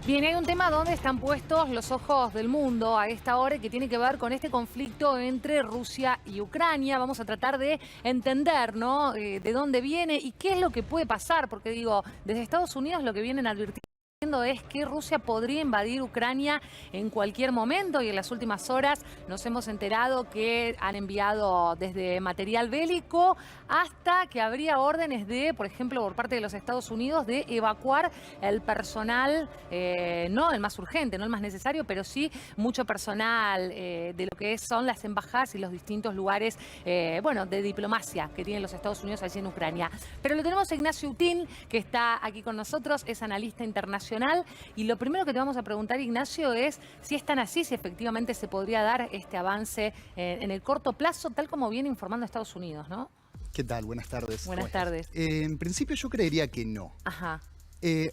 Bien, hay un tema donde están puestos los ojos del mundo a esta hora que tiene que ver con este conflicto entre Rusia y Ucrania. Vamos a tratar de entender, ¿no? De dónde viene y qué es lo que puede pasar, porque digo, desde Estados Unidos lo que vienen advirtiendo es que Rusia podría invadir Ucrania en cualquier momento y en las últimas horas nos hemos enterado que han enviado desde material bélico hasta que habría órdenes de, por ejemplo, por parte de los Estados Unidos de evacuar el personal, no el más urgente, no el más necesario, pero sí mucho personal de lo que son las embajadas y los distintos lugares, bueno, de diplomacia que tienen los Estados Unidos allí en Ucrania. Pero lo tenemos a Ignacio Utín, que está aquí con nosotros, es analista internacional. Y lo primero que te vamos a preguntar, Ignacio, es si es tan así, si efectivamente se podría dar este avance en el corto plazo, tal como viene informando Estados Unidos, ¿no? ¿Qué tal? Buenas tardes. Buenas tardes. En principio yo creería que no. Ajá.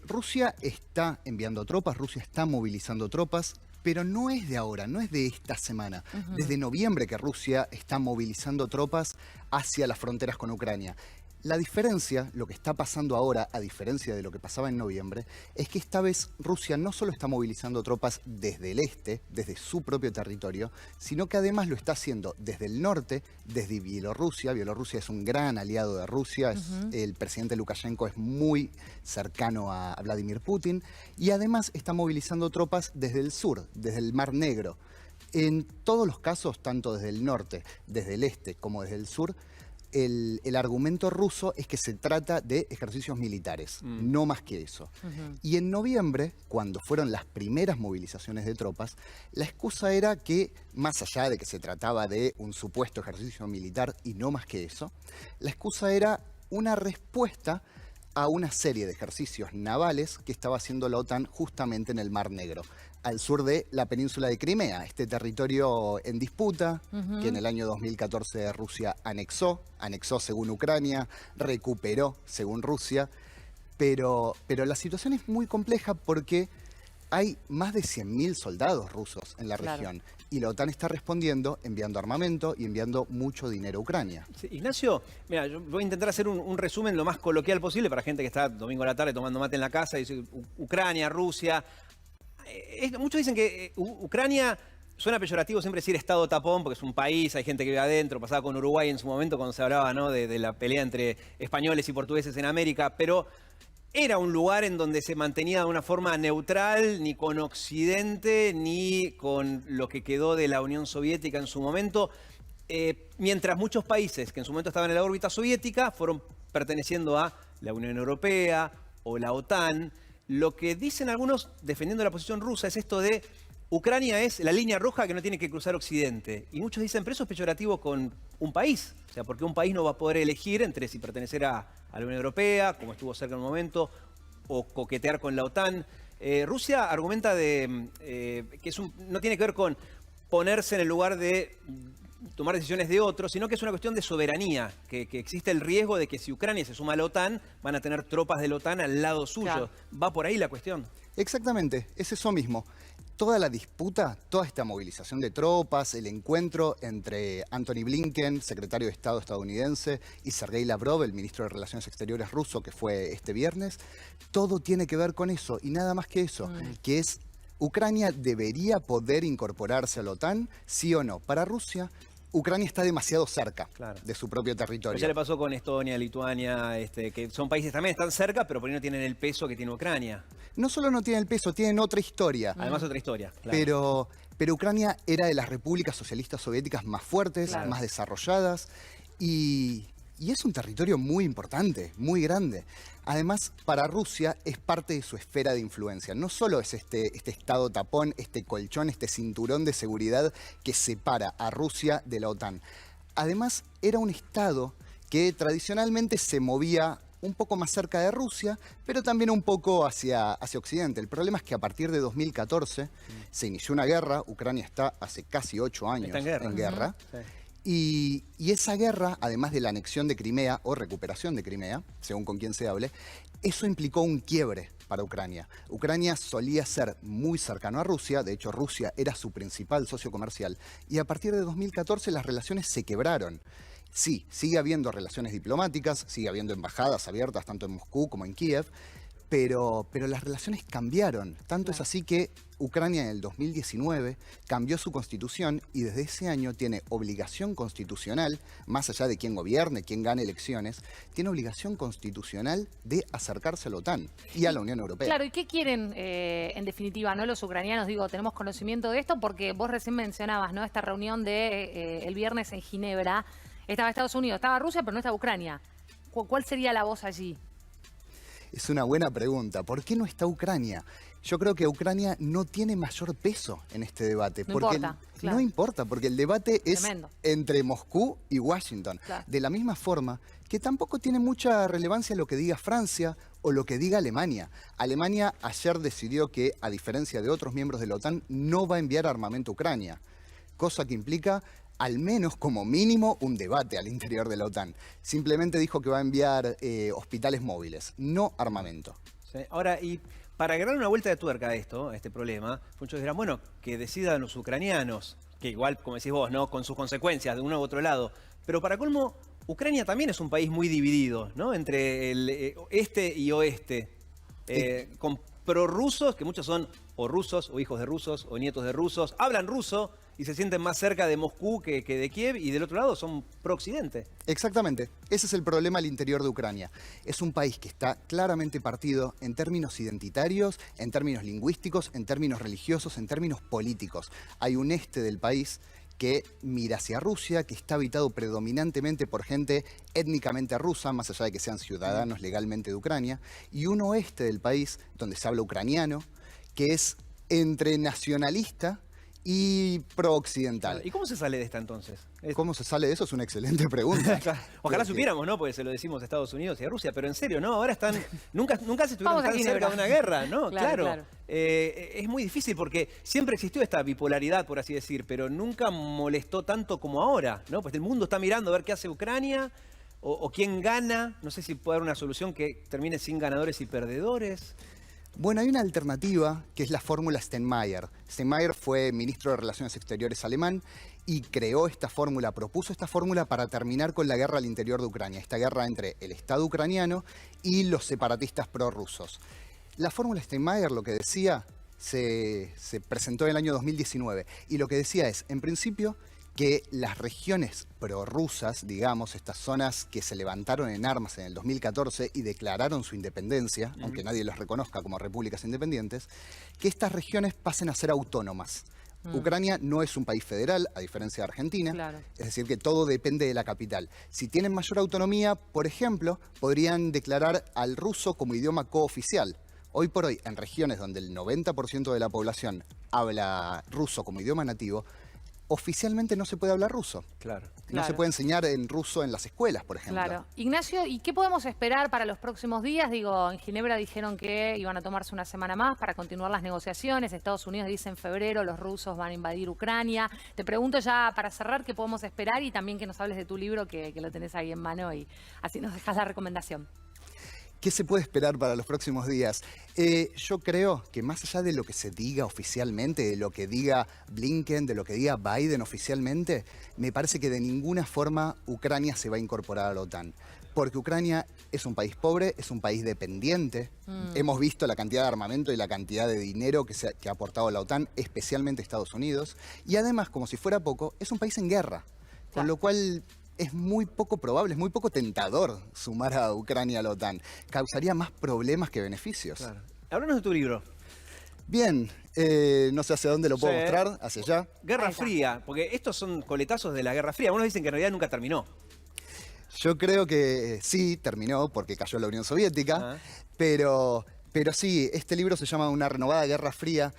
Rusia está enviando tropas, Rusia está movilizando tropas, pero no es de ahora, no es de esta semana. Desde noviembre que Rusia está movilizando tropas hacia las fronteras con Ucrania. La diferencia, lo que está pasando ahora, a diferencia de lo que pasaba en noviembre, es que esta vez Rusia no solo está movilizando tropas desde el este, desde su propio territorio, sino que además lo está haciendo desde el norte, desde Bielorrusia. Bielorrusia es un gran aliado de Rusia, el presidente Lukashenko es muy cercano a Vladimir Putin, y además está movilizando tropas desde el sur, desde el Mar Negro. En todos los casos, tanto desde el norte, desde el este como desde el sur, el argumento ruso es que se trata de ejercicios militares, no más que eso. Y en noviembre, cuando fueron las primeras movilizaciones de tropas, la excusa era que, más allá de que se trataba de un supuesto ejercicio militar y no más que eso, la excusa era una respuesta a una serie de ejercicios navales que estaba haciendo la OTAN justamente en el Mar Negro, al sur de la península de Crimea, este territorio en disputa que en el año 2014 Rusia anexó según Ucrania, recuperó según Rusia, pero la situación es muy compleja porque hay más de 100.000 soldados rusos en la región y la OTAN está respondiendo enviando armamento y enviando mucho dinero a Ucrania. Sí, Ignacio, mira, yo voy a intentar hacer un resumen lo más coloquial posible para gente que está domingo a la tarde tomando mate en la casa y dice Ucrania, Rusia. Muchos dicen que Ucrania suena peyorativo siempre decir estado tapón porque es un país, hay gente que vive adentro, pasaba con Uruguay en su momento cuando se hablaba, ¿no?, de la pelea entre españoles y portugueses en América, pero era un lugar en donde se mantenía de una forma neutral, ni con Occidente, ni con lo que quedó de la Unión Soviética en su momento, mientras muchos países que en su momento estaban en la órbita soviética fueron perteneciendo a la Unión Europea o la OTAN. Lo que dicen algunos, defendiendo la posición rusa, es esto de Ucrania es la línea roja que no tiene que cruzar Occidente. Y muchos dicen, pero eso es peyorativo con un país. O sea, porque un país no va a poder elegir entre si pertenecer a la Unión Europea, como estuvo cerca en un momento, o coquetear con la OTAN. Rusia argumenta que no tiene que ver con ponerse en el lugar de tomar decisiones de otros, sino que es una cuestión de soberanía, que existe el riesgo de que si Ucrania se suma a la OTAN, van a tener tropas de la OTAN al lado suyo. Claro. ¿Va por ahí la cuestión? Exactamente, es eso mismo. Toda la disputa, toda esta movilización de tropas, el encuentro entre Antony Blinken, secretario de Estado estadounidense, y Sergei Lavrov, el ministro de Relaciones Exteriores ruso, que fue este viernes, todo tiene que ver con eso y nada más que eso, que es Ucrania debería poder incorporarse a la OTAN, sí o no. Para Rusia, Ucrania está demasiado cerca de su propio territorio. Pues ya le pasó con Estonia, Lituania, que son países también están cerca, pero por ahí no tienen el peso que tiene Ucrania. No solo no tienen el peso, tienen otra historia. Además otra historia, claro. Pero Ucrania era de las repúblicas socialistas soviéticas más fuertes, más desarrolladas, y es un territorio muy importante, muy grande. Además, para Rusia es parte de su esfera de influencia. No solo es este estado tapón, este colchón, este cinturón de seguridad que separa a Rusia de la OTAN. Además, era un estado que tradicionalmente se movía un poco más cerca de Rusia, pero también un poco hacia Occidente. El problema es que a partir de 2014 se inició una guerra. Ucrania está hace casi 8 años en guerra. Y esa guerra, además de la anexión de Crimea o recuperación de Crimea, según con quién se hable, eso implicó un quiebre para Ucrania. Ucrania solía ser muy cercano a Rusia, de hecho Rusia era su principal socio comercial, y a partir de 2014 las relaciones se quebraron. Sí, sigue habiendo relaciones diplomáticas, sigue habiendo embajadas abiertas tanto en Moscú como en Kiev, pero las relaciones cambiaron. Tanto es Claro. así que Ucrania en el 2019 cambió su constitución y desde ese año tiene obligación constitucional, más allá de quién gobierne, quién gane elecciones, tiene obligación constitucional de acercarse a la OTAN y a la Unión Europea. Claro, ¿y qué quieren en definitiva, no los ucranianos? Digo, tenemos conocimiento de esto porque vos recién mencionabas, ¿no? Esta reunión de el viernes en Ginebra. Estaba Estados Unidos, estaba Rusia, pero no estaba Ucrania. ¿Cuál sería la voz allí? Es una buena pregunta. ¿Por qué no está Ucrania? Yo creo que Ucrania no tiene mayor peso en este debate. No porque importa, claro. No importa, porque el debate es Tremendo. entre Moscú y Washington. Claro. De la misma forma que tampoco tiene mucha relevancia lo que diga Francia o lo que diga Alemania. Alemania ayer decidió que, a diferencia de otros miembros de la OTAN, no va a enviar armamento a Ucrania. Cosa que implica, al menos como mínimo, un debate al interior de la OTAN. Simplemente dijo que va a enviar hospitales móviles, no armamento. Sí. Ahora, y para agarrar una vuelta de tuerca a esto, a este problema, muchos dirán, bueno, que decidan los ucranianos, que igual, como decís vos, ¿no? Con sus consecuencias de uno u otro lado. Pero para colmo, Ucrania también es un país muy dividido, ¿no? Entre el este y oeste. Con prorrusos, que muchos son o rusos, o hijos de rusos, o nietos de rusos, hablan ruso y se sienten más cerca de Moscú que de Kiev, y del otro lado son pro-occidente. Exactamente, ese es el problema al interior de Ucrania. Es un país que está claramente partido en términos identitarios, en términos lingüísticos, en términos religiosos, en términos políticos. Hay un este del país que mira hacia Rusia, que está habitado predominantemente por gente étnicamente rusa, más allá de que sean ciudadanos legalmente de Ucrania, y un oeste del país donde se habla ucraniano, que es entre nacionalista y pro-occidental. ¿Y cómo se sale de esta entonces? ¿Cómo se sale de eso? Es una excelente pregunta. Ojalá Porque- supiéramos, ¿no? Porque se lo decimos a Estados Unidos y a Rusia, pero en serio, ¿no? Ahora están, nunca se estuvieron Vamos a tan Ginebra. cerca de una guerra, ¿no? Claro, claro. Es muy difícil porque siempre existió esta bipolaridad, por así decir, pero nunca molestó tanto como ahora, ¿no? Pues el mundo está mirando a ver qué hace Ucrania o quién gana. No sé si puede haber una solución que termine sin ganadores y perdedores. Bueno, hay una alternativa que es la fórmula Steinmeier. Steinmeier fue ministro de Relaciones Exteriores alemán y creó esta fórmula, propuso esta fórmula para terminar con la guerra al interior de Ucrania, esta guerra entre el Estado ucraniano y los separatistas prorrusos. La fórmula Steinmeier, lo que decía, se presentó en el año 2019 y lo que decía es, en principio, que las regiones prorrusas, digamos, estas zonas que se levantaron en armas en el 2014 y declararon su independencia, aunque nadie los reconozca como repúblicas independientes, que estas regiones pasen a ser autónomas. Ucrania no es un país federal, a diferencia de Argentina, Claro. es decir, que todo depende de la capital. Si tienen mayor autonomía, por ejemplo, podrían declarar al ruso como idioma cooficial. Hoy por hoy, en regiones donde el 90% de la población habla ruso como idioma nativo, oficialmente no se puede hablar ruso. Claro. No Claro. se puede enseñar en ruso en las escuelas, por ejemplo. Claro. Ignacio, ¿y qué podemos esperar para los próximos días? Digo, en Ginebra dijeron que iban a tomarse una semana más para continuar las negociaciones. Estados Unidos dice en febrero los rusos van a invadir Ucrania. Te pregunto ya para cerrar qué podemos esperar y también que nos hables de tu libro que lo tenés ahí en mano y así nos dejas la recomendación. ¿Qué se puede esperar para los próximos días? Yo creo que más allá de lo que se diga oficialmente, de lo que diga Blinken, de lo que diga Biden oficialmente, me parece que de ninguna forma Ucrania se va a incorporar a la OTAN. Porque Ucrania es un país pobre, es un país dependiente. Hemos visto la cantidad de armamento y la cantidad de dinero que ha aportado la OTAN, especialmente Estados Unidos. Y además, como si fuera poco, es un país en guerra. Con Claro. lo cual es muy poco probable, es muy poco tentador sumar a Ucrania a la OTAN. Causaría más problemas que beneficios. Claro. Háblanos de tu libro. Bien, no sé hacia dónde lo puedo Sí. mostrar, hacia allá. Guerra Ahí está. Fría, porque estos son coletazos de la Guerra Fría. Algunos dicen que en realidad nunca terminó. Yo creo que sí, terminó porque cayó la Unión Soviética, Ah. pero sí, este libro se llama Una renovada Guerra Fría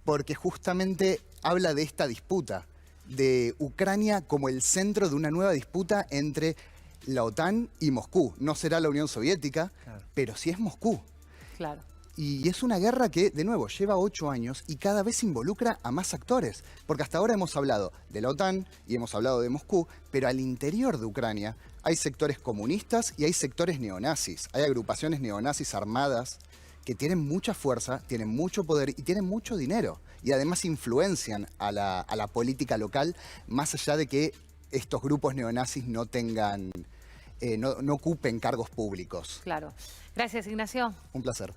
porque justamente habla de esta disputa, de Ucrania como el centro de una nueva disputa entre la OTAN y Moscú. No será la Unión Soviética, Claro. pero sí es Moscú. Claro. Y es una guerra que, de nuevo, lleva 8 años y cada vez involucra a más actores. Porque hasta ahora hemos hablado de la OTAN y hemos hablado de Moscú, pero al interior de Ucrania hay sectores comunistas y hay sectores neonazis. Hay agrupaciones neonazis armadas que tienen mucha fuerza, tienen mucho poder y tienen mucho dinero. Y además influencian a la política local, más allá de que estos grupos neonazis no tengan no ocupen cargos públicos. Claro. Gracias, Ignacio. Un placer.